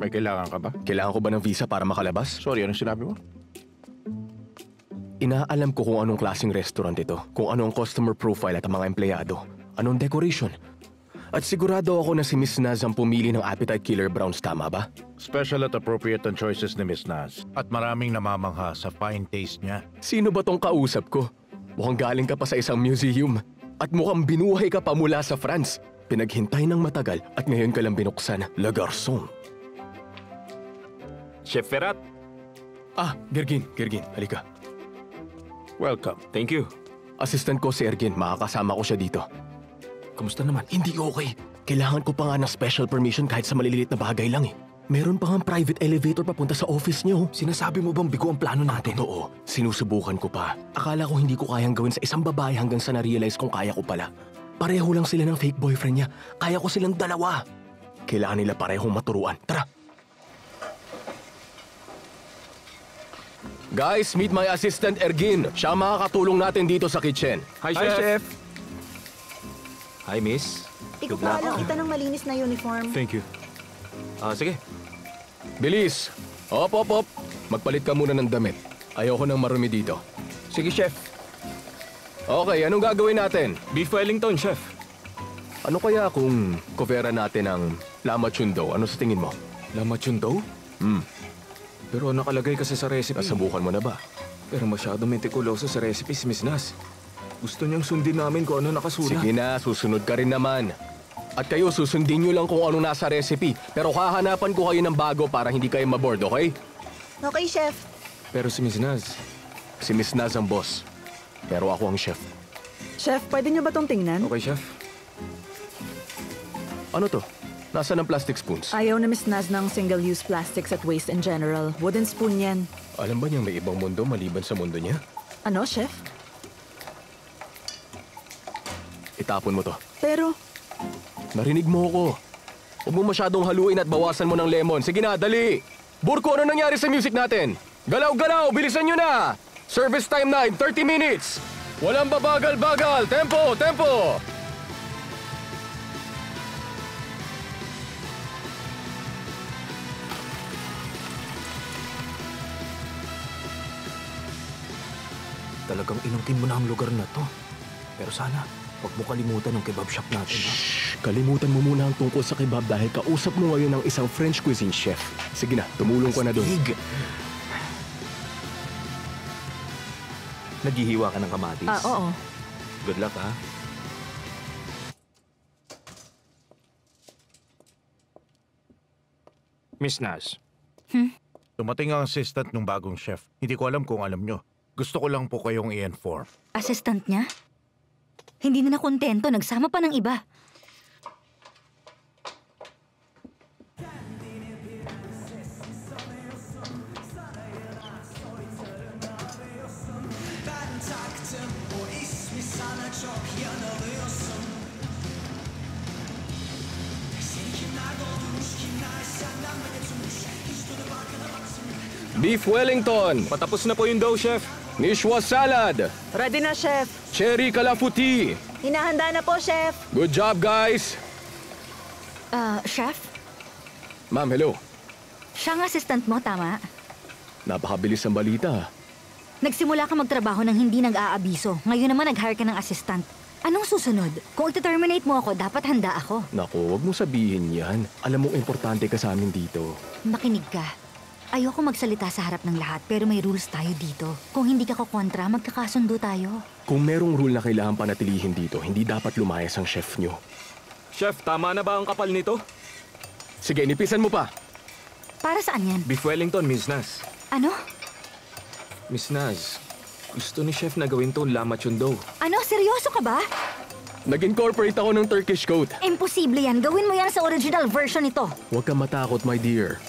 May kailangan ka ba? Kailangan ko ba ng visa para makalabas? Sorry, anong sinabi mo? Inaalam ko kung anong klaseng restaurant ito, kung ano ang customer profile at ang mga empleyado, anong decoration. At sigurado ako na si Miss Naz ang pumili ng appetite killer browns, tama ba? Special at appropriate ang choices ni Miss Naz. At maraming namamangha sa fine taste niya. Sino ba tong kausap ko? Mukhang galing ka pa sa isang museum. At mukhang binuhay ka pa mula sa France. Pinaghintay ng matagal at ngayon ka lang binuksan. Le Garçon. Chef Ferrat. Gergin, halika. Welcome. Thank you. Assistant ko si Ergin, makakasama ko siya dito. Kamusta naman? Hindi okay. Kailangan ko pa nga ng special permission kahit sa maliliit na bagay lang eh. Meron pa nga private elevator papunta sa office niyo. Sinasabi mo bang bigo ang plano natin? Totoo. Sinusubukan ko pa. Akala ko hindi ko kayang gawin sa isang babae hanggang sa na-realize kong kaya ko pala. Pareho lang sila ng fake boyfriend niya. Kaya ko silang dalawa. Kailangan nila parehong maturuan. Tara! Guys, meet my assistant Ergin. Siya ang makakatulong natin dito sa kitchen. Hi, Chef! Hi, Miss. Ikupalang kita ng malinis na uniform. Thank you. Sige. Bilis! Op. Magpalit ka muna ng damit. Ayoko nang marumi dito. Sige, Chef. Okay, anong gagawin natin? Beef Wellington, Chef. Ano kaya kung coveran natin ang lama chundo? Ano sa tingin mo? Lama chundo? Pero nakalagay kasi sa recipe. Nasubukan mo na ba? Pero masyado metikuloso sa recipe si Miss Naz. Gusto niyang sundin namin kung ano nakasulat. Sige na, susunod ka rin naman. At kayo, susundin niyo lang kung ano nasa recipe. Pero hahanapan ko kayo ng bago para hindi kayo maboard, okay? Okay, Chef. Pero si Miss Naz. Si Miss Naz ang boss. Pero ako ang chef. Chef, pwede niyo ba tong tingnan? Okay, Chef. Ano to? Nasaan ang plastic spoons? Ayaw na Miss Naz ng single-use plastics at waste in general. Wooden spoon yan. Alam ba niyang may ibang mundo maliban sa mundo niya? Ano, Chef? Itapon mo to. Pero, Narinig mo ko. Huwag mo masyadong haluin at bawasan mo ng lemon. Sige na, dali! Burko, ano nangyari sa music natin? Galaw! Bilisan nyo na! Service time na in 30 minutes! Walang babagal-bagal! Tempo! Talagang inungkin mo na ang lugar na to. Pero sana, huwag mo kalimutan ang kebab shop natin, ha? Kalimutan mo muna ang tungkol sa kebab dahil kausap mo ngayon ng isang French cuisine chef. Sige na, tumulong ka na doon. Naghihiwa ka ng kamatis? oo. Good luck, ha? Miss Naz. Dumating ang assistant ng bagong chef. Hindi ko alam kung alam nyo. Gusto ko lang po kayong i-inform. Assistant niya? Hindi na nakontento, nagsama pa ng iba. Beef Wellington, Patapos na po yung dough, Chef. Nishwa salad, Ready na, Chef. cherry kalafuti. Hinahanda na po, Chef. Good job, guys! Chef? Ma'am, hello. Siya ang assistant mo, tama? Napakabilis ang balita. Nagsimula ka magtrabaho nang hindi nag-aabiso. Ngayon naman nag-hire ka ng assistant. Anong susunod? Kung ite-terminate mo ako, dapat handa ako. Naku, wag mo sabihin yan. Alam mong importante ka sa amin dito. Makinig ka. Ayoko magsalita sa harap ng lahat, pero may rules tayo dito. Kung hindi ka kukontra, magkakasundo tayo. Kung merong rule na kailangan panatilihin dito, hindi dapat lumayas ang chef nyo. Chef, tama na ba ang kapal nito? Sige, nipisan mo pa. Para saan yan? Beef Wellington, Miss Naz. Ano? Miss Naz, gusto ni Chef na gawin to lama chundo. Ano? Seryoso ka ba? Nag-incorporate ako ng Turkish coat. Imposible yan. Gawin mo yan sa original version nito. Huwag kang matakot, my dear.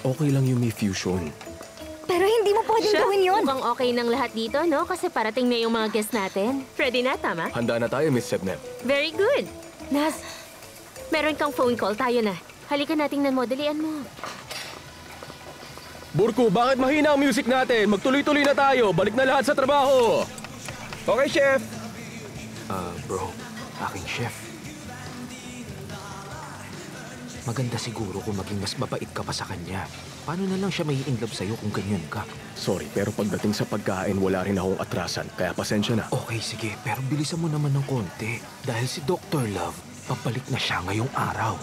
Okay lang yung may fusion. Pero hindi mo pwedeng gawin yun. Mukhang okay ng lahat dito, no? Kasi parating na yung mga guests natin. Ready na, tama? Handa na tayo, Miss Sebnem. Very good. Naz, meron kang phone call. Tayo na. Halika nating nanmodelian mo. Burko, bakit mahina ang music natin? Magtuloy-tuloy na tayo. Balik na lahat sa trabaho. Okay, Chef. Bro, aking chef. Maganda siguro kung maging mas mabait ka pa sa kanya. Paano na lang siya may in love sa'yo kung ganyan ka? Sorry, pero pagdating sa pagkain, wala rin akong atrasan. Kaya pasensya na. Okay, sige. Pero bilisan mo naman ng konti. Dahil si Dr. Love, pabalik na siya ngayong araw.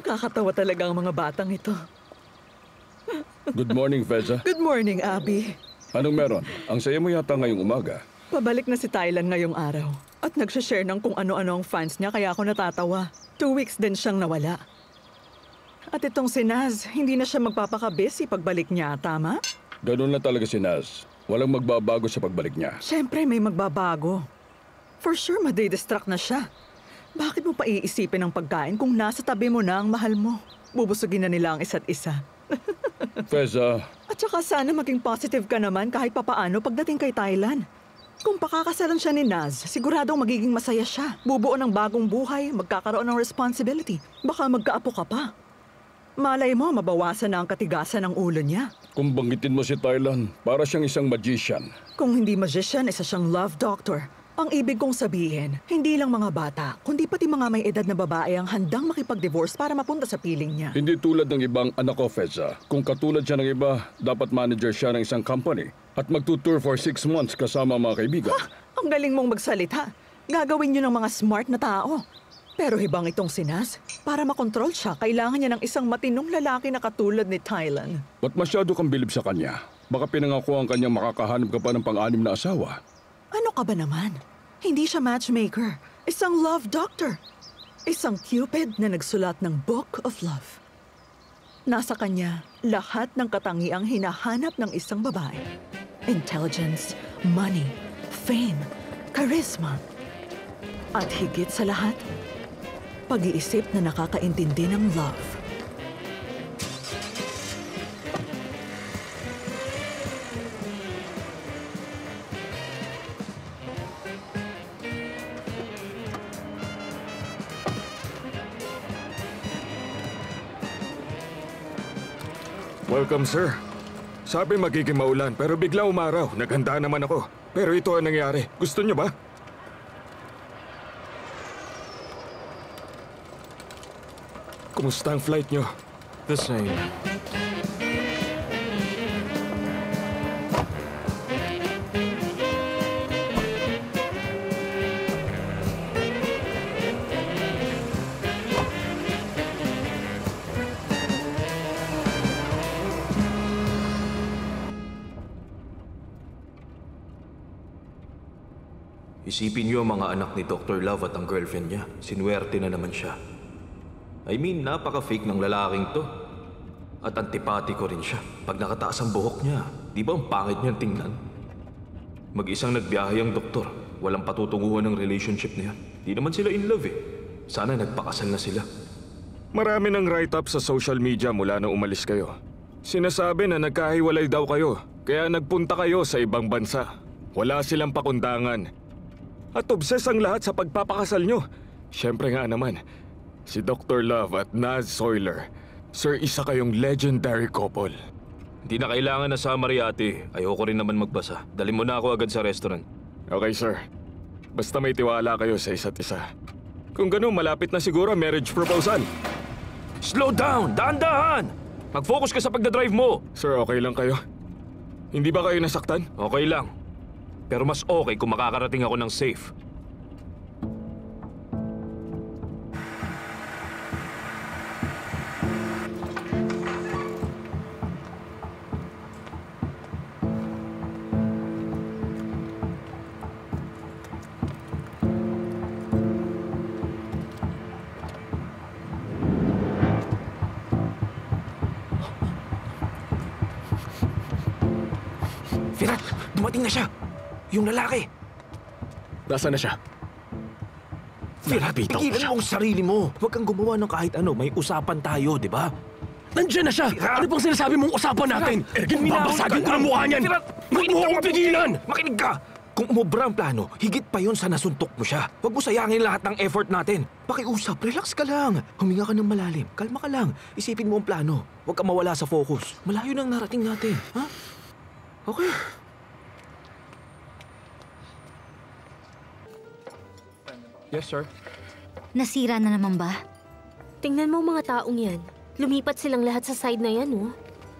Nakakatawa talaga ang mga batang ito. Good morning, Feza. Good morning, Abby. Anong meron? Ang saya mo yata ngayong umaga. Pabalik na si Thailand ngayong araw. At nagsashare ng kung ano-ano ang fans niya kaya ako natatawa. 2 weeks din siyang nawala. At itong si Naz, hindi na siya magpapakabisi pagbalik niya, tama? Ganun na talaga si Naz. Walang magbabago sa pagbalik niya. Siyempre may magbabago. For sure, madidistract na siya. Bakit mo pa iisipin ang pagkain kung nasa tabi mo na ang mahal mo? Bubusugin na nila ang isa't isa. Feza, At saka sana maging positive ka naman kahit papaano pagdating kay Thailand. Kung pakakasalan siya ni Naz, siguradong magiging masaya siya. Bubuo ng bagong buhay, magkakaroon ng responsibility. Baka magkaapo ka pa. Malay mo, mabawasan na ang katigasan ng ulo niya. kung banggitin mo si Thailand, para siyang isang magician. Kung hindi magician, isa siyang love doctor. Ang ibig kong sabihin, hindi lang mga bata, kundi pati mga may edad na babae ang handang makipag-divorce para mapunta sa piling niya. Hindi tulad ng ibang anak ko, Feza. Kung katulad siya ng iba, dapat manager siya ng isang company at magtutour for 6 months kasama mga kaibigan. Ang galing mong magsalita. Gagawin niyo ng mga smart na tao. Pero hibang itong si Naz, para makontrol siya, kailangan niya ng isang matinong lalaki na katulad ni Thailand. Ba't masyado kang bilib sa kanya? Baka pinangako ang kanyang makakahanap ka pa ng pang-anim na asawa. Ano ka ba naman? Hindi siya matchmaker. Isang love doctor. Isang Cupid na nagsulat ng Book of Love. Nasa kanya, lahat ng katangiang hinahanap ng isang babae. Intelligence, money, fame, charisma. At higit sa lahat, pag-iisip na nakakaintindi ng love. Welcome, sir. Sabi magiging maulan pero bigla umaraw. Naghanda naman ako. Pero ito ang nangyari. Gusto niyo ba? Kumusta ang flight niyo? The same. Isipin niyo ang mga anak ni Dr. Love at ang girlfriend niya. Sinuwerte na naman siya. I mean, napaka-fake ng lalaking to. At antipatiko rin siya. Pag nakataas ang buhok niya, di ba ang pangit niyang tingnan? Mag-isang nagbiyahe ang doktor. Walang patutunguhan ng relationship na yan. Di naman sila in love eh. Sana nagpakasal na sila. Marami ng write-up sa social media mula na umalis kayo. Sinasabi na nagkahiwalay daw kayo, kaya nagpunta kayo sa ibang bansa. Wala silang pakundangan. At obses ang lahat sa pagpapakasal nyo. Siyempre nga naman, si Dr. Love at Naz Soiler. Sir, isa kayong legendary couple. Hindi na kailangan na summary, ate. Ayoko rin naman magbasa. Dali mo na ako agad sa restaurant. Okay, sir. Basta may tiwala kayo sa isa't isa. Kung gano'n, malapit na siguro ang marriage proposal. Slow down! Dahan-dahan! Mag-focus ka sa pagdadrive mo! Sir, okay lang kayo? Hindi ba kayo nasaktan? Okay lang. Pero mas okay kung makakarating ako ng safe. Virat! Dumating na siya! Yung lalaki! Nasaan na siya? Virat, pigilan mo ang sarili mo! Huwag kang gumawa ng kahit ano. May usapan tayo, di ba? Nandiyan na siya! Ano bang sinasabi mong usapan natin? Babasagin ko ng mukha niyan! Huwag mo akong pigilan! Makinig ka! Kung umubra ang plano, higit pa yon sa nasuntok mo siya. Huwag mo sayangin lahat ng effort natin. Pakiusap, relax ka lang. Huminga ka ng malalim. Kalma ka lang. Isipin mo ang plano. Huwag ka mawala sa focus. Malayo nang narating natin, ha? Okay. Yes, sir. Nasira na naman ba? Tingnan mo mga taong yan. Lumipat silang lahat sa side na yan, oh.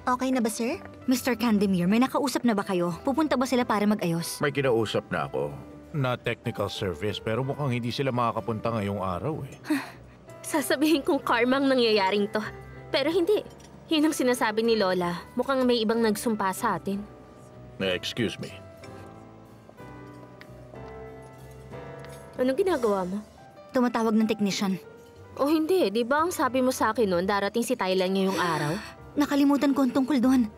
Okay na ba, sir? Mr. Candemir, may nakausap na ba kayo? Pupunta ba sila para mag-ayos? May kinausap na ako na technical service pero mukhang hindi sila makakapunta ngayong araw eh. Sasabihin kong karma ang nangyayaring to. Pero hindi. Yun ang sinasabi ni Lola. Mukhang may ibang nagsumpa sa atin. Excuse me. Anong ginagawa mo? Tumatawag ng technician. O hindi, di ba ang sabi mo sa akin noon darating si Thailand ngayong araw? Nakalimutan ko ang tungkol doon.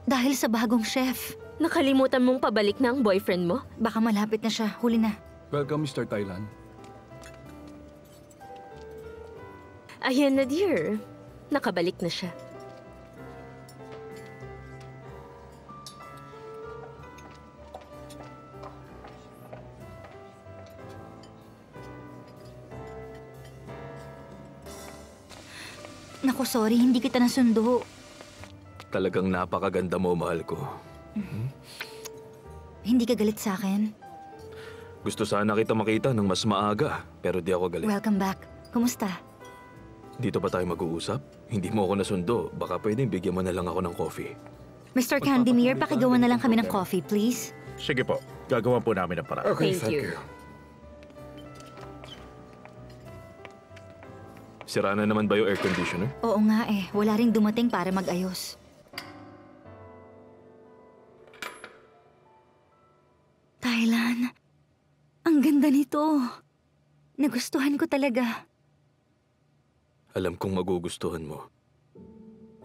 Dahil sa bagong chef. Nakalimutan mong pabalik na ang boyfriend mo? Baka malapit na siya. Huli na. Welcome, Mr. Thailand. Ayan na, dear. Nakabalik na siya. Naku, sorry. Hindi kita nasundo. Talagang napakaganda mo, mahal ko. Hindi ka galit sa akin. Gusto sana kita makita ng mas maaga, pero di ako galit. Welcome back. Kumusta? Dito ba tayo mag-uusap? Hindi mo ako nasundo. Baka pwedeng bigyan mo na lang ako ng coffee. Mr. Candemir, pakigawa na lang kami ng coffee, please. Sige po, gagawan po namin ng paraan. Okay, Thank you. Sira na naman ba yung air conditioner? Oo nga eh. Wala ring dumating para mag-ayos. Thailand, ang ganda nito. Nagustuhan ko talaga. Alam kong magugustuhan mo.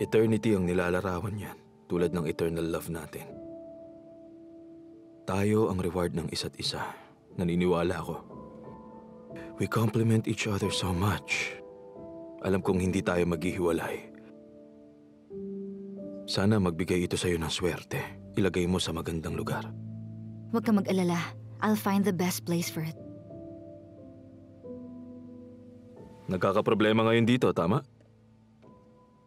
Eternity ang nilalarawan yan, tulad ng eternal love natin. Tayo ang reward ng isa't isa. Naniniwala ako. We complement each other so much. Alam kong hindi tayo maghihiwalay. Sana magbigay ito sa'yo ng swerte. Ilagay mo sa magandang lugar. Huwag ka mag-alala. I'll find the best place for it. Nagkakaproblema ngayon dito, tama?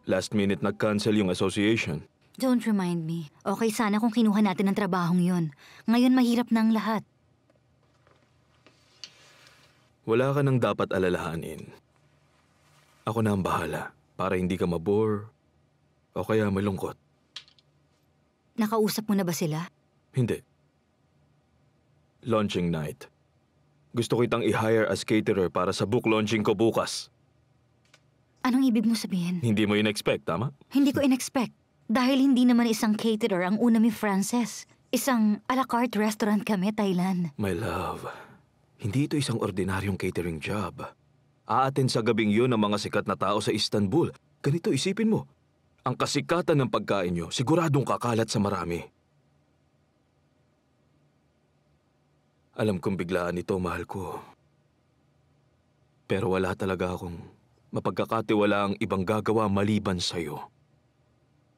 Last minute nag-cancel yung association. Don't remind me. Okay sana kung kinuha natin ang trabahong yun. Ngayon mahirap na ang lahat. Wala ka nang dapat alalahanin. Ako na ang bahala para hindi ka mabore o kaya malungkot. Nakausap mo na ba sila? Hindi. Launching night. Gusto kitang i-hire as caterer para sa book launching ko bukas. Anong ibig mo sabihin? Hindi mo in-expect, tama? Hindi ko in-expect. Dahil hindi naman isang caterer ang una mi Frances. Isang a la carte restaurant kami, Thailand. My love, hindi ito isang ordinaryong catering job. Aaten sa gabing yun ang mga sikat na tao sa Istanbul. Ganito, isipin mo. Ang kasikatan ng pagkain nyo, siguradong kakalat sa marami. Alam kong biglaan ito, mahal ko. Pero wala talaga akong mapagkakatiwalaang ibang gagawa maliban sa'yo.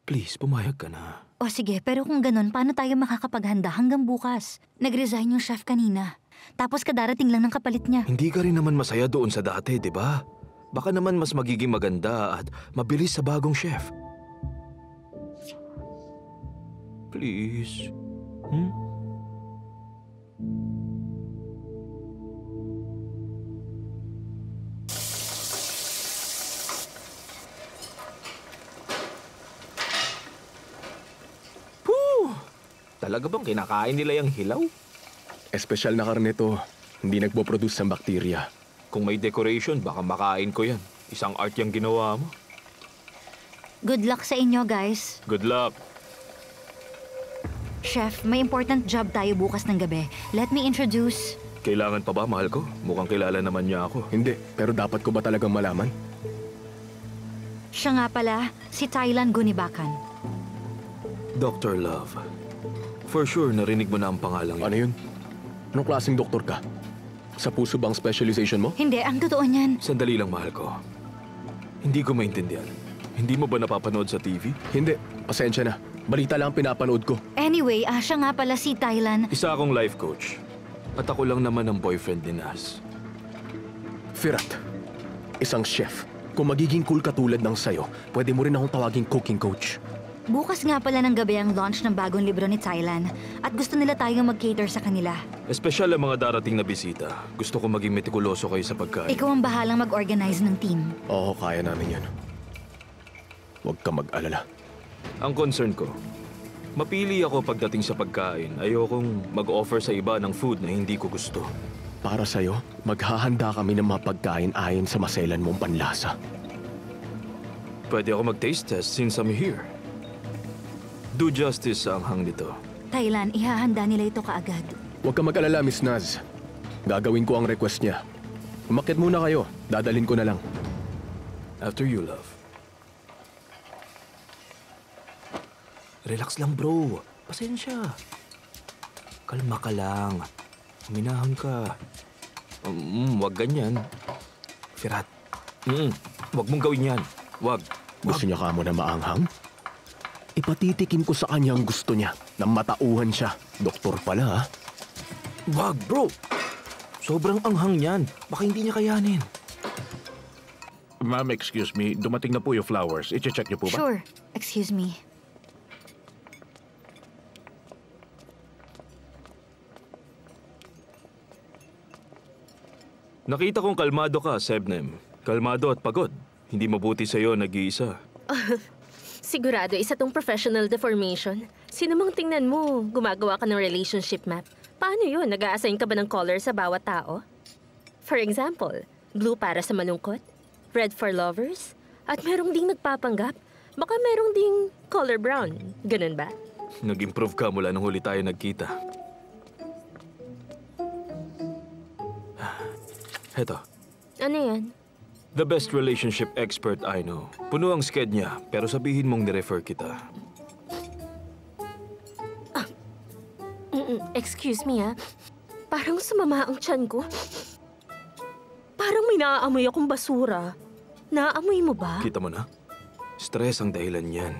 Please, pumayag ka na. O sige, pero kung ganun, paano tayo makakapaghanda hanggang bukas? Nag-resign yung chef kanina. Tapos kadarating lang ng kapalit niya. Hindi ka rin naman masaya doon sa dati, di ba? Baka naman mas magiging maganda at mabilis sa bagong chef. Please. Talaga bang kinakain nila yung hilaw? Espesyal na karne to. Hindi nagpo-produce ng bakterya. Kung may decoration, baka makain ko yan. Isang art yung ginawa mo. Good luck sa inyo, guys. Good luck. Chef, may important job tayo bukas ng gabi. Let me introduce... Kailangan pa ba, mahal ko? Mukhang kilala naman niya ako. Hindi, pero dapat ko ba talagang malaman? Siya nga pala, si Thailand Gunibakan. Dr. Love. For sure, narinig mo na ang pangalang Ano yun? Anong klaseng doktor ka? Sa puso bang specialization mo? Hindi, ang totoo niyan. Sandali lang, mahal ko. Hindi ko maintindihan. Hindi mo ba napapanood sa TV? Hindi, pasensya na. Balita lang ang pinapanood ko. Anyway, siya nga pala si Thailand. Isa akong life coach. At ako lang naman ang boyfriend ni Naz. Firat, isang chef. Kung magiging cool katulad ng sayo, pwede mo rin akong tawaging cooking coach. Bukas nga pala ng gabi ang launch ng bagong libro ni Thailand at gusto nila tayong mag-cater sa kanila. Espesyal ang mga darating na bisita. Gusto ko maging metikuloso kayo sa pagkain. Ikaw ang bahalang mag-organize ng team. Oo, kaya namin yan. Huwag ka mag-alala. Ang concern ko, mapili ako pagdating sa pagkain. Ayokong mag-offer sa iba ng food na hindi ko gusto. Para sa'yo, maghahanda kami ng mga pagkain ayon sa maselan mong panlasa. Pwede ako mag-taste test since I'm here. Do justice sa anghang nito. Thailand, ihahanda nila ito kaagad. Huwag ka mag-alala, Miss Naz. Gagawin ko ang request niya. Umakyat muna kayo. Dadalhin ko na lang. After you, love. Relax lang, bro. Pasensya. Kalma ka lang. Huminahon ka. Wag ganyan. Firat. Wag mong gawin yan. Wag. Gusto niya ka mo na maanghang? Ipatitikim ko sa kanya ang gusto niya. Nang matauhan siya. Doktor pala, ha? Wag, bro. Sobrang anghang yan. Baka hindi niya kayanin. Ma'am, excuse me. Dumating na po yung flowers. I-check niyo po ba? Sure. Excuse me. Nakita kong kalmado ka, Sebnem. Kalmado at pagod. Hindi mabuti sa'yo nag-iisa. Sigurado, isa tong professional deformation. Sino mang tingnan mo, gumagawa ka ng relationship map. Paano yun? Nag-a-assign ka ba ng color sa bawat tao? For example, blue para sa malungkot, red for lovers, at merong ding nagpapanggap. Baka merong ding color brown. Ganun ba? Nag-improve ka mula nung huli tayo nagkita. Heto. Ano yan? The best relationship expert I know. Puno ang sked niya, pero sabihin mong nirefer kita. Excuse me, ha? Parang sumama ang tiyan ko. Parang may naaamoy akong basura. Naaamoy mo ba? Kita mo na? Stress ang dahilan niyan.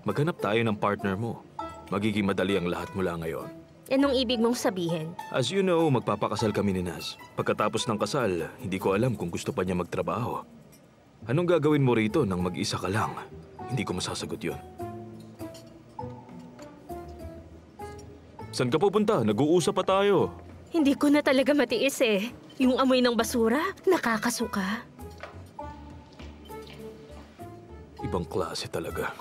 Maghanap tayo ng partner mo. Magiging madali ang lahat mula ngayon. Anong ibig mong sabihin? As you know, magpapakasal kami ni Naz. Pagkatapos ng kasal, hindi ko alam kung gusto pa niya magtrabaho. Anong gagawin mo rito nang mag-isa ka lang? Hindi ko masasagot yun. Saan ka pupunta? Nag-uusap pa tayo. Hindi ko na talaga matiis eh. Yung amoy ng basura, nakakasuka. Ibang klase talaga.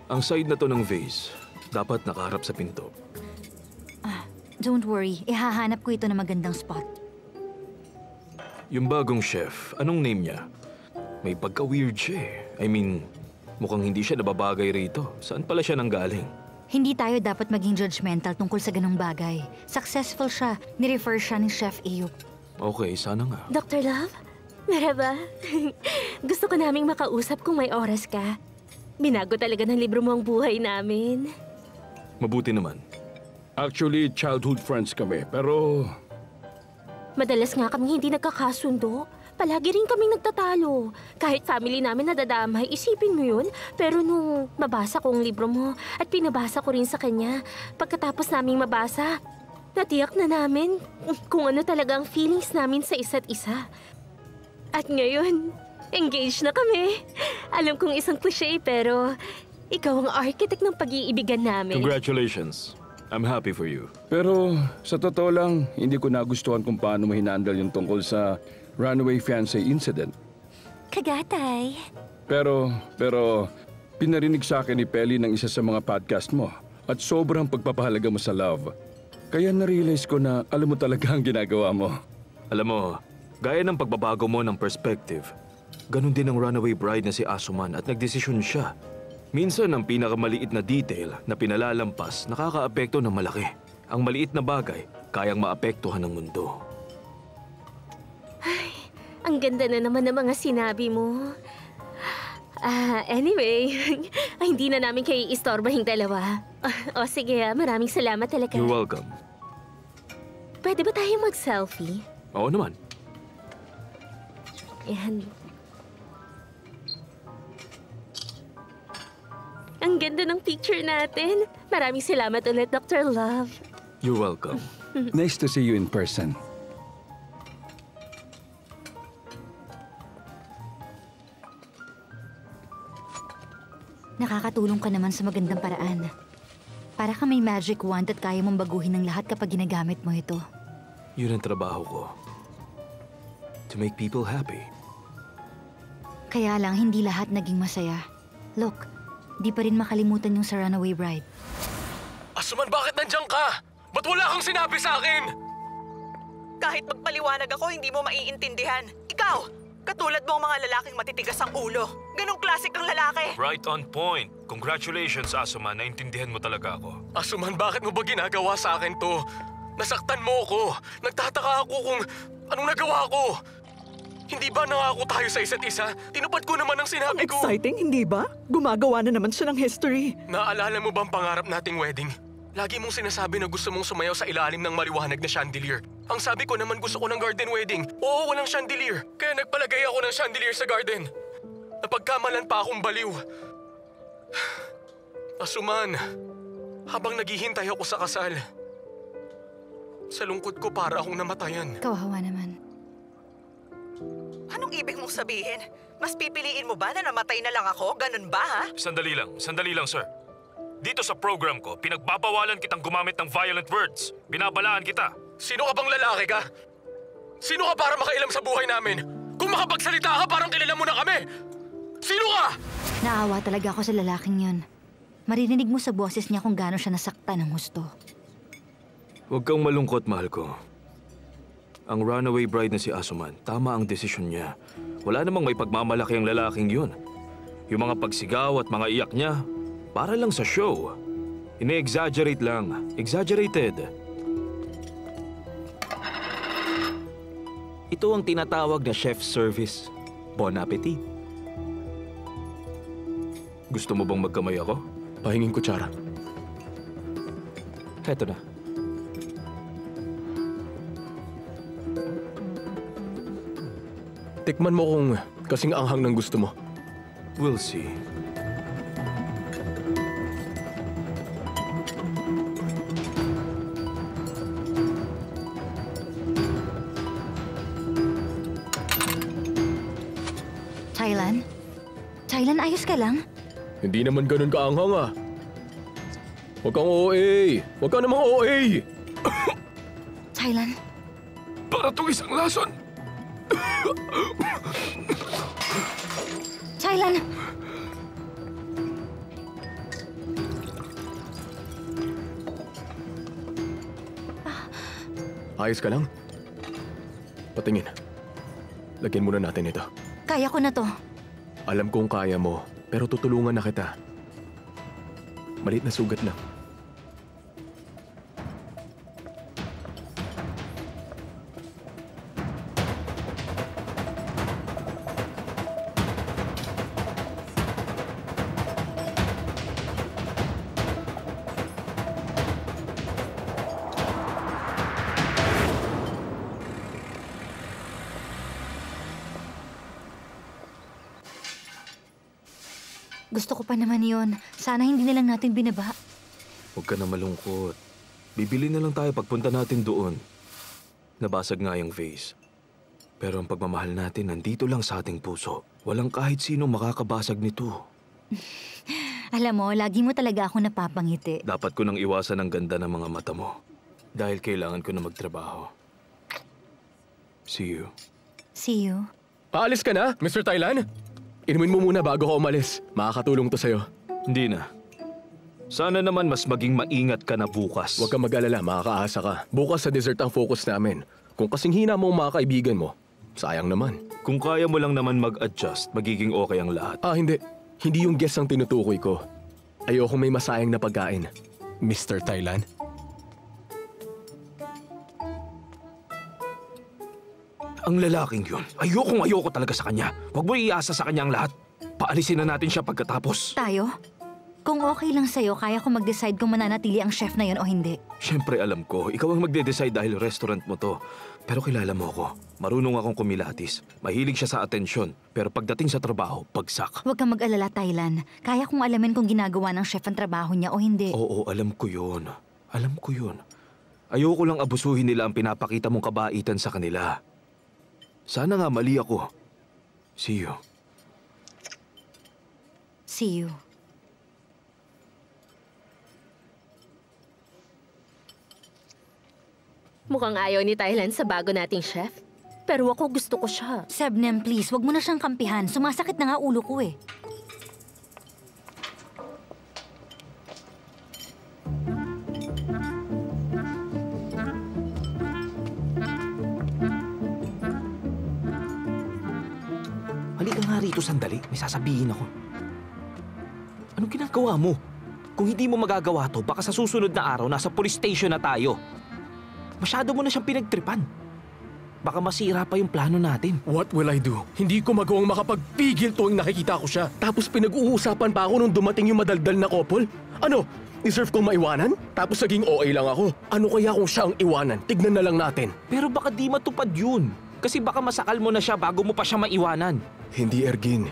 Ang side na to ng vase, dapat nakaharap sa pinto. Don't worry, ihahanap ko ito na magandang spot. Yung bagong chef, anong name niya? May pagka-weird siya eh. I mean, mukhang hindi siya nababagay rito. Saan pala siya nanggaling? Hindi tayo dapat maging judgmental tungkol sa ganong bagay. Successful siya. Nirefer siya ni Chef Ayub. Okay, sana nga. Dr. Love? Merhaba. Gusto ko naming makausap kung may oras ka. Binago talaga ng libro mo ang buhay namin. Mabuti naman. Actually, childhood friends kami, pero Madalas nga kaming hindi nagkakasundo. Palagi rin kaming nagtatalo. Kahit family namin nadadamay, isipin mo yun. Pero nung mabasa ko ang libro mo at pinabasa ko rin sa kanya, pagkatapos naming mabasa, natiyak na namin kung ano talaga ang feelings namin sa isa't isa. At ngayon, engaged na kami. Alam kong isang cliché pero ikaw ang architect ng pag-iibigan namin. Congratulations. I'm happy for you. pero sa totoo lang, hindi ko nagustuhan kung paano mo hinandle yung tungkol sa runaway fiancé incident. Kagatay. Pero pinarinig sa akin ni Pelly ng isa sa mga podcast mo at sobrang pagpapahalaga mo sa love. Kaya na-realize ko na alam mo talaga ang ginagawa mo. Alam mo, gaya ng pagbabago mo ng perspective, ganun din ang runaway bride na si Asuman at nagdesisyon siya. Minsan ang pinakamaliit na detail na pinalalampas nakakaapekto ng malaki. Ang maliit na bagay kayang maapektuhan ng mundo. Ang ganda na naman ng mga sinabi mo. Anyway, hindi na namin kayo istorbohing dalawa. O sige, maraming salamat talaga. You're welcome. Pwede ba tayo mag-selfie? Oo naman. Yan. Ang ganda ng picture natin. Maraming salamat ulit, Dr. Love. You're welcome. Nice to see you in person. Nakakatulong ka naman sa magandang paraan. Para ka may magic wand at kaya mong baguhin ng lahat kapag ginagamit mo ito. Yun ang trabaho ko. To make people happy. Kaya lang, hindi lahat naging masaya. Look, di pa rin makalimutan yung sa Runaway Bride. Asuman, bakit nandiyan ka? Ba't wala kang sinabi sa akin? Kahit magpaliwanag ako, hindi mo maiintindihan. Ikaw, katulad mo ang mga lalaking matitigas ang ulo. Ganong klasik ang lalaki. Right on point. Congratulations, Asuma. Naintindihan mo talaga ako. Asuman, bakit mo ba ginagawa sa akin to? Nasaktan mo ako. Nagtataka ako kung anong nagawa ko. Hindi ba nangako tayo sa isa't isa? Tinupad ko naman ang sinabi ko. Exciting, hindi ba? Gumagawa na naman siya ng history. Naalala mo ba ang pangarap nating wedding? Lagi mong sinasabi na gusto mong sumayaw sa ilalim ng maliwanag na chandelier. Ang sabi ko naman gusto ko ng garden wedding. Oo, walang chandelier. Kaya nagpalagay ako ng chandelier sa garden. Napagkamalan pa akong baliw. Asuman, habang naghihintay ako sa kasal, sa lungkot ko para akong namatayan. Kawawa naman. Anong ibig mong sabihin? Mas pipiliin mo ba na namatay na lang ako? Ganun ba, ha? Sandali lang, sir. Dito sa program ko, pinagbabawalan kitang gumamit ng violent words. Binabalaan kita. Sino ka bang lalaki ka? Sino ka para makailam sa buhay namin? Kung makapagsalita ka, parang kilala mo na kami! Sino ka? Naawa talaga ako sa lalaking yun. Maririnig mo sa boses niya kung gaano siya nasaktan ng husto. Huwag kang malungkot, mahal ko. Ang runaway bride na si Asuman, tama ang desisyon niya. Wala namang may pagmamalaki ang lalaking yun. Yung mga pagsigaw at mga iyak niya, para lang sa show. Ine-exaggerate lang. Exaggerated. Ito ang tinatawag na chef's service. Bon appetit. Gusto mo bang magkamay ako? Pahingin kutsara. Heto na. Tikman mo kung kasing anghang ng gusto mo. We'll see. Thailand? Thailand, ayos ka lang? Hindi naman ganun kaanghang ah. Huwag kang OA! Huwag kang namang OA! Thailand? Para itong isang lason! Thailand! Ayos ka lang? Patingin. Lagyan muna natin ito. Kaya ko na to. Alam kong kaya mo, pero tutulungan na kita. Maliit na sugat lang. Gusto ko pa naman yon. Sana hindi na lang natin binaba. Huwag ka na malungkot. Bibili na lang tayo pagpunta natin doon. Nabasag nga yung vase. Pero ang pagmamahal natin nandito lang sa ating puso. Walang kahit sino makakabasag nito. Alam mo, lagi mo talaga ako napapangiti. Dapat ko nang iwasan ang ganda ng mga mata mo. Dahil kailangan ko na magtrabaho. See you. See you. Paalis ka na, Mr. Thailand? Inumin mo muna bago ka umalis. Makakatulong to sa'yo. Hindi na. Sana naman mas maging maingat ka na bukas. Huwag kang mag-alala, makakaasa ka. Bukas sa dessert ang focus namin. Kung kasing hina mo ang mga kaibigan mo, sayang naman. Kung kaya mo lang naman mag-adjust, magiging okay ang lahat. Hindi. Hindi yung guest ang tinutukoy ko. Ayokong may masayang na pagkain. Mr. Thailand? Ang lalaking yun, ayoko talaga sa kanya. Huwag mo iasa sa kanya ang lahat. Paalisin na natin siya pagkatapos. Tayo? Kung okay lang sa'yo, kaya ko mag-decide kung mananatili ang chef na yon o hindi. Siyempre alam ko, ikaw ang magde-decide dahil restaurant mo to. Pero kilala mo ako. Marunong akong kumilatis. Mahilig siya sa atensyon. Pero pagdating sa trabaho, bagsak. Huwag kang mag-alala, Thailand. Kaya kong alamin kung ginagawa ng chef ang trabaho niya o hindi. Oo, alam ko yun. Alam ko yun. Ayoko lang abusuhin nila ang pinapakita mong kabaitan sa kanila. Sana nga mali ako. See you. See you. Mukhang ayaw ni Thailand sa bago nating chef. Pero ako gusto ko siya. Sebnem, please, wag mo na siyang kampihan. Sumasakit na nga ulo ko eh. Halika nga rito sandali. May sasabihin ako. Anong ginagawa mo? Kung hindi mo magagawa to, baka sa susunod na araw, nasa police station na tayo. Masyado mo na siyang pinagtripan. Baka masira pa yung plano natin. What will I do? Hindi ko magawang makapagpigil tuwing nakikita ko siya. Tapos pinag-uusapan pa ako nung dumating yung madaldal na couple. Ano? Deserve kong maiwanan? Tapos naging OA lang ako. Ano kaya kung siya ang iwanan? Tignan na lang natin. Pero baka di matupad yun. Kasi baka masakal mo na siya bago mo pa siya maiwanan. Hindi, Ergin.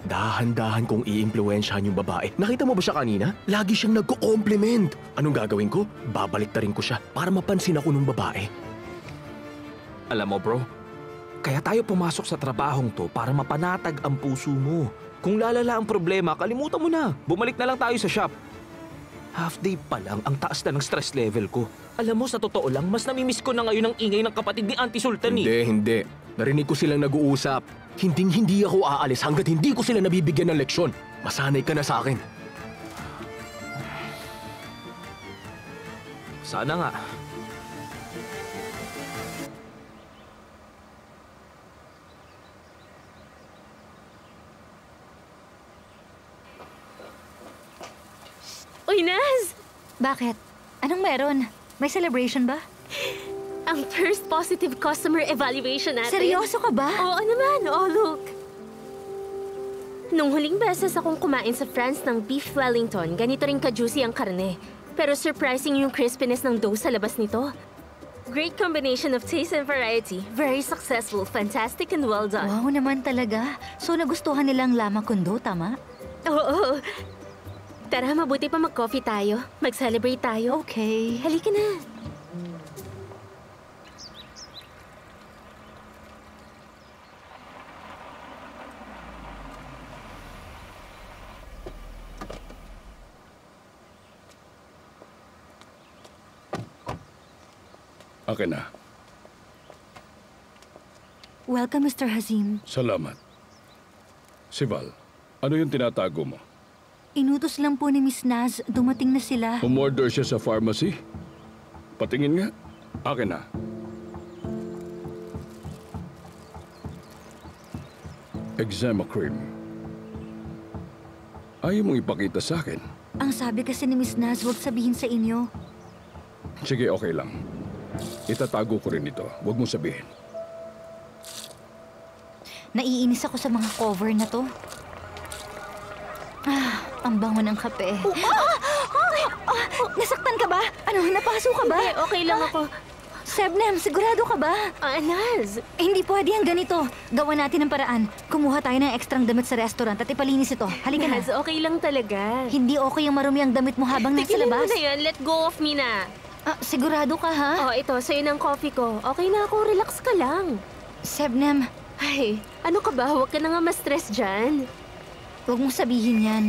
Dahan-dahan kong i-impluwensyahan yung babae. Nakita mo ba siya kanina? Lagi siyang nagko-compliment. Anong gagawin ko? Babaliktarin ko siya para mapansin ako ng babae. Alam mo bro, kaya tayo pumasok sa trabahong to para mapanatag ang puso mo. Kung lalala ang problema, kalimutan mo na. Bumalik na lang tayo sa shop. Half day pa lang, ang taas na ng stress level ko. Alam mo, sa totoo lang, mas namimiss ko na ngayon ang ingay ng kapatid ni Auntie Sultan eh. Hindi. Narinig ko silang nag-uusap. Hindi ako aalis hanggat hindi ko sila nabibigyan ng leksyon. Masanay ka na sa akin. Sana nga. Uy, Naz! Bakit? Anong meron? May celebration ba? Ang first positive customer evaluation natin. Seryoso ka ba? Oo naman. Oh, look. Nung huling beses akong kumain sa France ng beef Wellington, ganito rin ka-juicy ang karne. Pero surprising yung crispiness ng dough sa labas nito. Great combination of taste and variety. Very successful, fantastic, and well done. Wow naman talaga. So nagustuhan nilang lama kundo, tama? Oo. Tara, mabuti pa mag-coffee tayo. Mag-celebrate tayo. Okay. Halika na. Akin na. Welcome, Mr. Hazim. Salamat. Si Val, ano yung tinatago mo? Inutos lang po ni Miss Naz. Dumating na sila. Umorder siya sa pharmacy? Patingin nga. Akin na. Eczema cream. Ayaw mong ipakita sa akin. Ang sabi kasi ni Miss Naz, huwag sabihin sa inyo. Sige, okay lang. Itatago ko rin ito. Huwag mong sabihin. Naiinis ako sa mga cover na to. Ang bango ng kape. Nasaktan ka ba? Ano, napaso ka ba? Hindi, okay lang ako. Sebnem, sigurado ka ba? Naz! Hindi pwede ang ganito. Gawa natin ang paraan. Kumuha tayo ng ekstrang damit sa restaurant at ipalinis ito. Halika na. Naz, okay lang talaga. Hindi okay yung marumi ang damit mo habang nasa Tigilan labas. mo na yan. Let go of me na. Sigurado ka, ha? Oh, ito. Sa'yo ng coffee ko. Okay na ako. Relax ka lang. Sebnem, Ay, ano ka ba? Huwag ka na nga ma-stress dyan. huwag mong sabihin yan.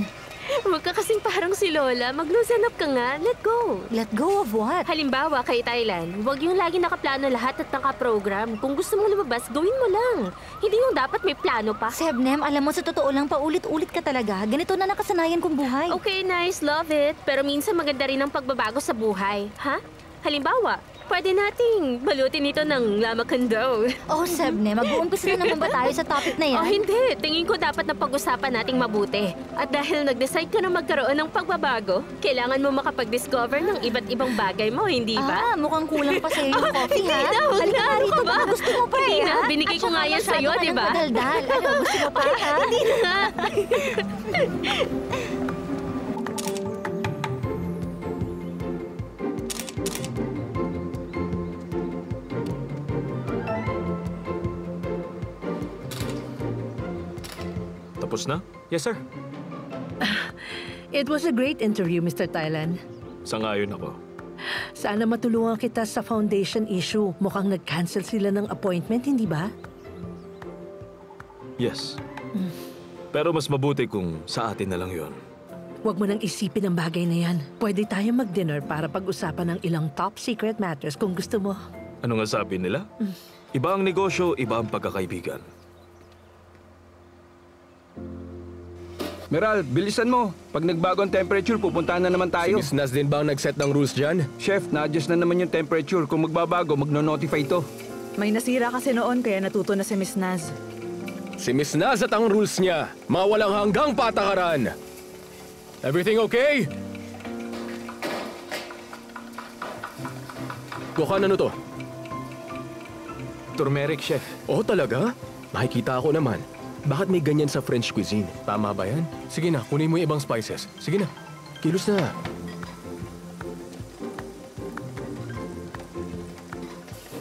Huwag ka kasing parang si Lola. Mag-loosen up ka nga. Let go. Let go of what? Halimbawa, kay Thailand, huwag yung lagi nakaplano lahat at nakaprogram. Kung gusto mong lumabas, gawin mo lang. Hindi yung dapat may plano pa. Sebnem, alam mo sa totoo lang, paulit-ulit ka talaga. Ganito na nakasanayan kong buhay. Okay, nice. Love it. Pero minsan maganda rin ang pagbabago sa buhay. Ha? Halimbawa, pwede nating balutin ito ng lama kondo. Oh, Sebnem, mag-uumpisa na naman ba tayo sa topic na yan? Oh, hindi. Tingin ko dapat na pag-usapan nating mabuti. At dahil nag-decide ka na magkaroon ng pagbabago, kailangan mo makapag-discover ng iba't ibang bagay mo, hindi ba? Mukhang kulang pa sa'yo yung coffee, Hindi ha? na, huwag Halika na. nga Ano rito, ka ba? baka gusto mo pa Hindi eh, na, ha? binigay At ko nga saka yan masyado sa'yo, ka di ng ba? madaldal. Ano, gusto mo pa, ha? Hindi na nga. Tapos na? Yes, sir. It was a great interview, Mr. Thailand. Sangayon ako. Sana matulungan kita sa foundation issue. Mukhang nag-cancel sila ng appointment, hindi ba? Yes. Pero mas mabuti kung sa atin na lang yon. Huwag mo nang isipin ang bagay na yan. Pwede tayo mag-dinner para pag-usapan ng ilang top secret matters kung gusto mo. Ano nga sabi nila? Iba ang negosyo, iba ang pagkakaibigan. Meral, bilisan mo. Pag nagbago ang temperature, pupuntahan na naman Si tayo. Miss Naz din ba ang nag-set ng rules dyan? Chef, na-adjust na naman yung temperature. Kung magbabago, magno-notify ito. May nasira kasi noon kaya natuto na si Miss Naz. Si Miss Naz at ang rules niya. Mga walang hanggang patakaran. Everything okay? Kuhan, ano to? Turmeric, chef. Oh, talaga? Makikita ako naman. Bakit may ganyan sa French cuisine? Tama ba yan? Sige na, kunin mo yung ibang spices. Sige na, kilos na.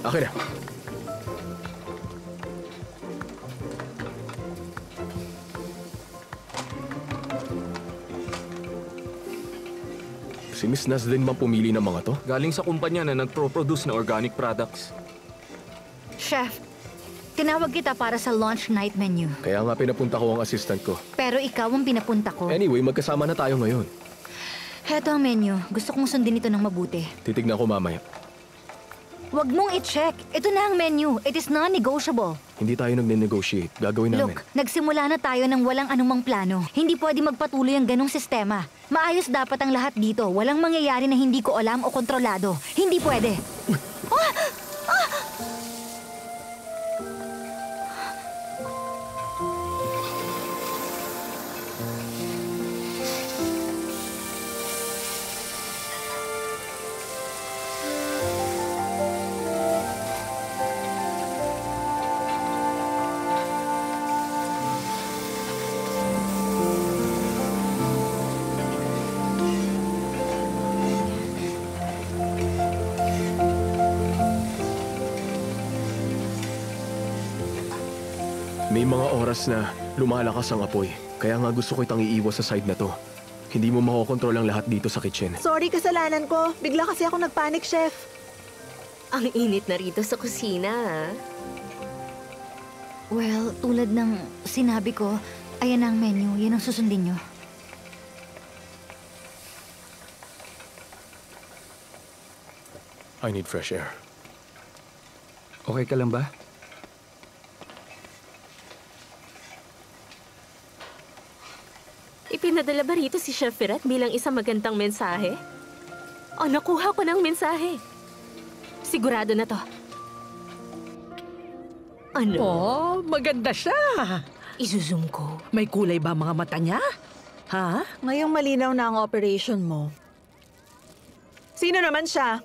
Akin na. Si Miss Naz din bang pumili ng mga to? Galing sa kumpanya na nagpro-produce na organic products. Chef, tinawag kita para sa lunch night menu. Kaya nga pinapunta ko ang assistant ko. Pero ikaw ang pinapunta ko. Anyway, magkasama na tayo ngayon. Heto ang menu. Gusto kong sundin ito ng mabuti. Titignan ko mamaya. Huwag mong i-check. Ito na ang menu. It is non-negotiable. Hindi tayo nagne-negotiate. Gagawin namin. Look, nagsimula na tayo ng walang anumang plano. Hindi pwede magpatuloy ang ganong sistema. Maayos dapat ang lahat dito. Walang mangyayari na hindi ko alam o kontrolado. Hindi pwede. May mga oras na lumalakas ang apoy. Kaya nga gusto ko itang iiwas sa side na to. Hindi mo makokontrol ang lahat dito sa kitchen. Sorry, kasalanan ko. Bigla kasi ako nagpanic, Chef. Ang init na rito sa kusina. Well, tulad ng sinabi ko, ayan na ang menu. Yan ang susundin nyo. I need fresh air. Okay ka lang ba? Ipinadala ba rito si Chef Firat bilang isang magandang mensahe? O nakuha ko ng mensahe? Sigurado na to. Ano? Oh, maganda siya. Isusum ko. May kulay ba mga mata niya? Ha? Ngayong malinaw na ang operation mo. Sino naman siya?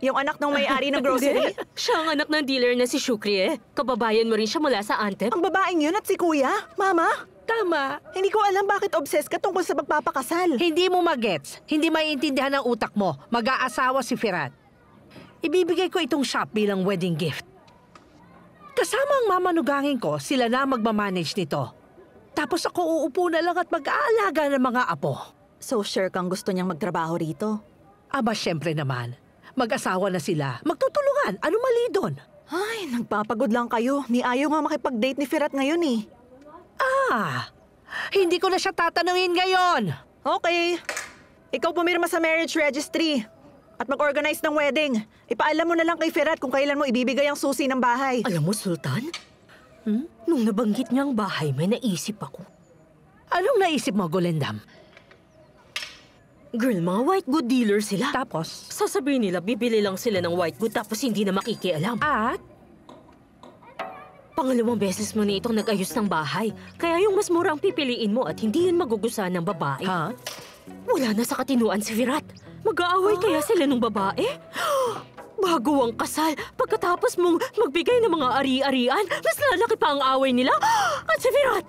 Yung anak ng may-ari ng grocery? Siya ang anak ng dealer na si Shukri eh. Kababayan mo rin siya mula sa Antep. Ang babaeng yun at si Kuya? Mama? Tama. Hindi ko alam bakit obsessed ka tungkol sa pagpapakasal. Hindi mo magets. Hindi maiintindihan ng utak mo. Mag-aasawa si Firat. Ibibigay ko itong shop bilang wedding gift. Kasama ang mamanugangin ko, sila na magmamanage nito. Tapos ako uupo na lang at mag-aalaga ng mga apo. So sure kang gusto niyang magtrabaho rito? Aba, syempre naman. Mag-asawa na sila. Magtutulungan. Ano mali doon? Ay, nagpapagod lang kayo. Ni ayaw nga makipag-date ni Firat ngayon eh. Ah, hindi ko na siya tatanungin ngayon. Okay. Ikaw pumirma sa marriage registry at mag-organize ng wedding. Ipaalam mo na lang kay Firat kung kailan mo ibibigay ang susi ng bahay. Alam mo, Sultan? Nung nabanggit niya ang bahay, may naisip ako. Anong naisip mo, Golendam? Girl, mga white good dealer sila. Tapos? Sasabihin nila, bibili lang sila ng white good tapos hindi na makikialam. At? Pangalawang beses mo na itong nag-ayos ng bahay. Kaya yung mas mura ang pipiliin mo at hindi yun magugustuhan ng babae. Ha? Wala na sa katinuan si Firat. Mag-aaway kaya sila ng babae? Bago ang kasal, pagkatapos mong magbigay ng mga ari-arian, mas lalaki pa ang away nila. At si Firat,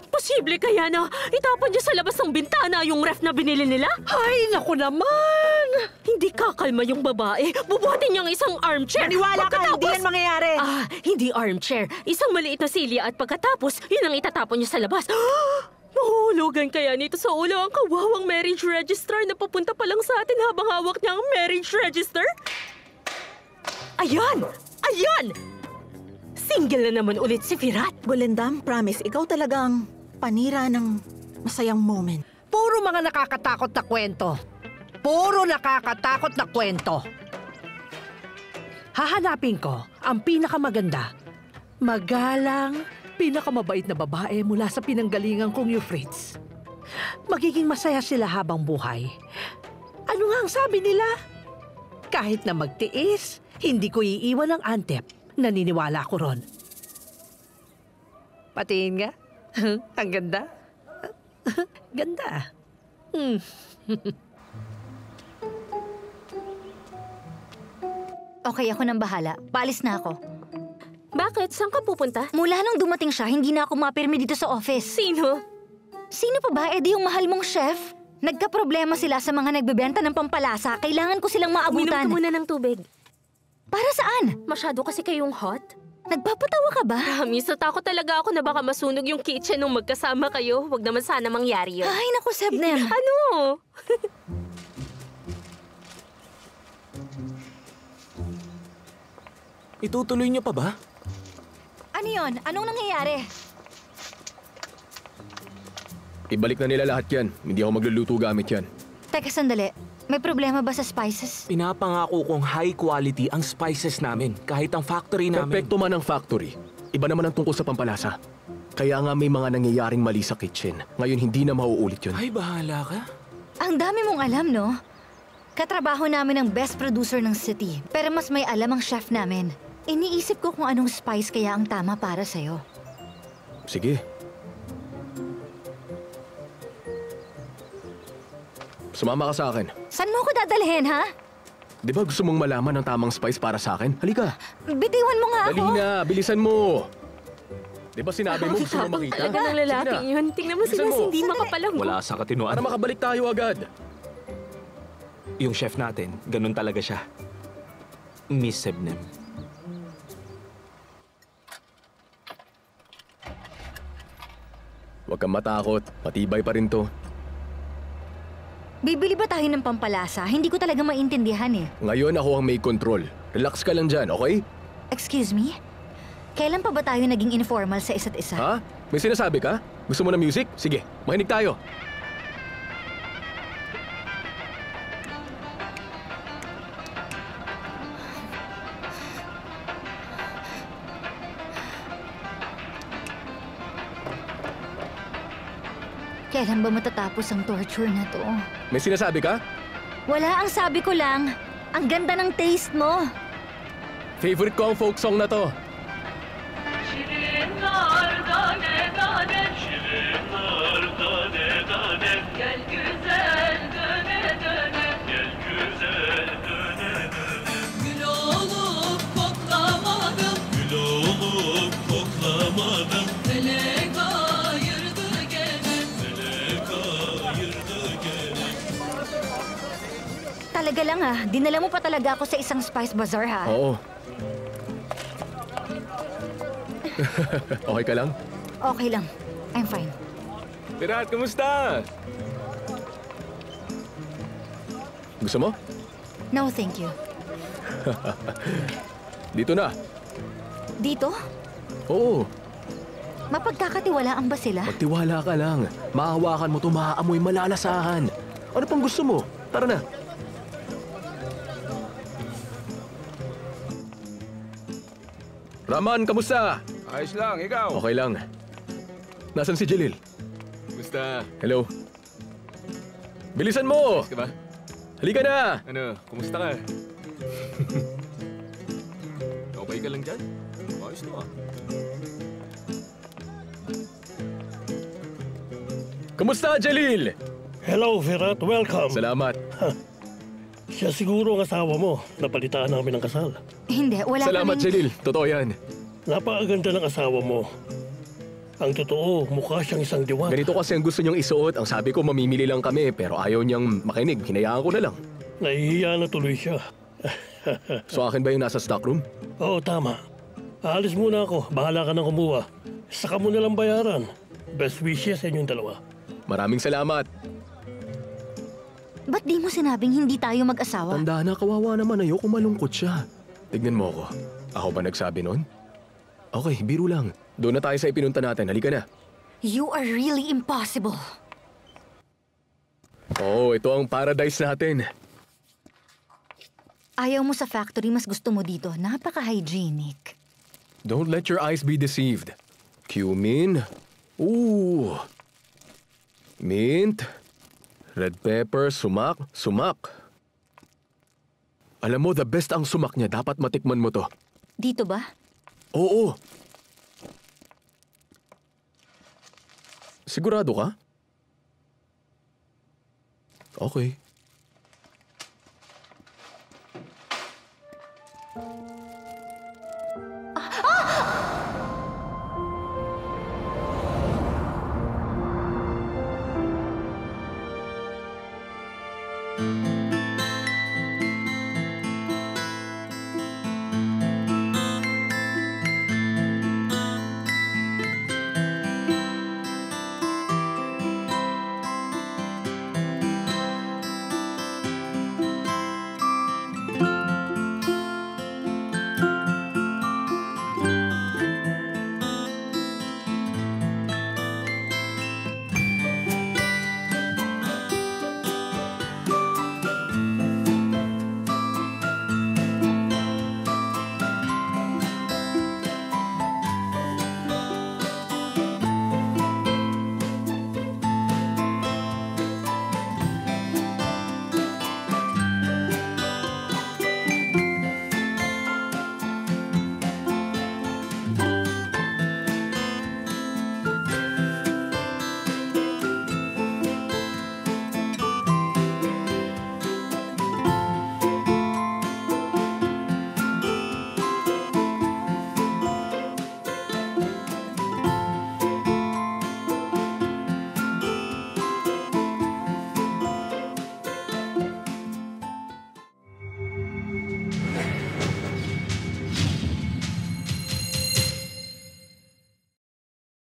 posible kaya na itapon niya sa labas ng bintana yung ref na binili nila? Ay, naku naman! Hindi kakalma yung babae. Bubuhatin niyang isang armchair. Maniwala ka, hindi yan mangyayari. Hindi armchair. Isang maliit na silya at pagkatapos, yun ang itatapon niya sa labas. Mahulugan kaya nito sa ulo ang kawawang marriage registrar na papunta pa lang sa atin habang hawak niya ang marriage register? Ayan! Ayan! Single na naman ulit si Firat. Gulendam, promise, ikaw talagang panira ng masayang moment. Puro mga nakakatakot na kwento. Puro nakakatakot na kwento. Hahanapin ko ang pinakamaganda, magalang, pinakamabait na babae mula sa pinanggalingan kong Euphrates. Magiging masaya sila habang buhay. Ano nga ang sabi nila? Kahit na magtiis, hindi ko iiwan ang Antep. Naniniwala ko ron. Patiin nga. Ang ganda. Ganda. Okay, ako nang bahala. Paalis na ako. Bakit? Saan ka pupunta? Mula nung dumating siya, hindi na ako mapirmi dito sa office. Sino? Sino pa ba? Di yung mahal mong chef? Nagka-problema sila sa mga nagbebenta ng pampalasa. Kailangan ko silang Uminom maabutan. ka muna ng tubig. Para saan? Masyado kasi kayong hot. Nagpapatawa ka ba? Promise, natakot talaga ako na baka masunog yung kitchen nung magkasama kayo. Huwag naman sana mangyari yun. Ay, naku, Sebnem. Ano? Itutuloy niyo pa ba? Ano yon? Anong nangyayari? Ibalik na nila lahat yan. Hindi ako magluluto gamit yan. Teka, sandali. May problema ba sa spices? Pinapangako kong high quality ang spices namin, kahit ang factory namin. Perfecto man ang factory. Iba naman ang tungkol sa pampalasa. Kaya nga may mga nangyayaring mali sa kitchen. Ngayon hindi na mauulit yun. Ay, bahala ka. Ang dami mong alam, no? Katrabaho namin ang best producer ng city, pero mas may alam ang chef namin. Iniisip ko kung anong spice kaya ang tama para sa'yo. Sige. Sumama ka sa akin. Saan mo ko dadalhin, ha? Di ba gusto mong malaman ang tamang spice para sa akin? Halika. Bitiwan mo nga ako. Dali na, bilisan mo. Di ba sinabi mo gusto mo makita? Talaga ng lalaki yun. Tingnan mo sila, Bilisan mo. hindi makapalang. Wala sa katinoan. Para makabalik tayo agad. Yung chef natin, ganun talaga siya. Miss Sebnem. Huwag kang matakot. Matibay pa rin to. Bibili ba tayo ng pampalasa? Hindi ko talaga maintindihan eh. Ngayon ako ang may control. Relax ka lang dyan, okay? Excuse me? Kailan pa ba tayo naging informal sa isa't isa? Ha? May sinasabi ka? Gusto mo ng music? Sige, makinig tayo. Kailan ba matatapos ang torture na to? May sinasabi ka? Wala, ang sabi ko lang. Ang ganda ng taste mo. Favorite ko ang folk song na to. Gel güzel döne döne, gel güzel döne döne. Gül olup koklamadım, gül olup koklamadım. Melek ayırdı gene, melek ayırdı gene. Talaga lang ah, dinala mo pa talaga ako sa isang spice bazaar ha? Oo. Okay ka lang? Okay lang. I'm fine. Pirat, kumusta? Gusto mo? No, thank you. Dito na. Dito? Oo, Mapagkakatiwalaan ba sila? magtiwala ka lang. Mahawakan mo to, maaamoy malalasahan. Ano pang gusto mo? Tara na. Raman, kamusta? Ayos lang, ikaw. Okay lang. Nasaan si Jalil? Kumusta? Hello? Bilisan mo! Ka ba? Halika na! Ano, kumusta ka? Okay ka lang dyan? Ayos to ah. Kamusta, Jalil? Hello, Firat. Welcome. Salamat. Siya siguro ang asawa mo. Napalitaan namin ng kasal. Hindi, wala Salamat, kaming... Jalil. Totoo yan. Napakaganda ng asawa mo. Ang totoo, mukha siyang isang diwata. Ganito kasi ang gusto niyang isuot. Ang sabi ko, mamimili lang kami, pero ayaw niyang makinig. Hinayaan ko na lang. Nahihiya na tuloy siya. So akin ba yung nasa stockroom? Oo, tama. Aalis muna ako. Bahala ka na kumuha. Saka mo nalang bayaran. Best wishes sa inyong dalawa. Maraming salamat. Ba't di mo sinabing hindi tayo mag-asawa? Tanda na, kawawa naman. Ayoko malungkot siya. Tignan mo ako. Ako ba nagsabi nun? Okay, biro lang. Doon na tayo sa ipinunta natin. Halika na. You are really impossible. Oh, ito ang paradise natin. Ayaw mo sa factory, mas gusto mo dito. Napaka-hygienic. Don't let your eyes be deceived. Cumin. Ooh. Mint. Red pepper, sumak. Alam mo, the best ang sumak niya. Dapat matikman mo to. Dito ba? Oo. Sigurado ka? Okay.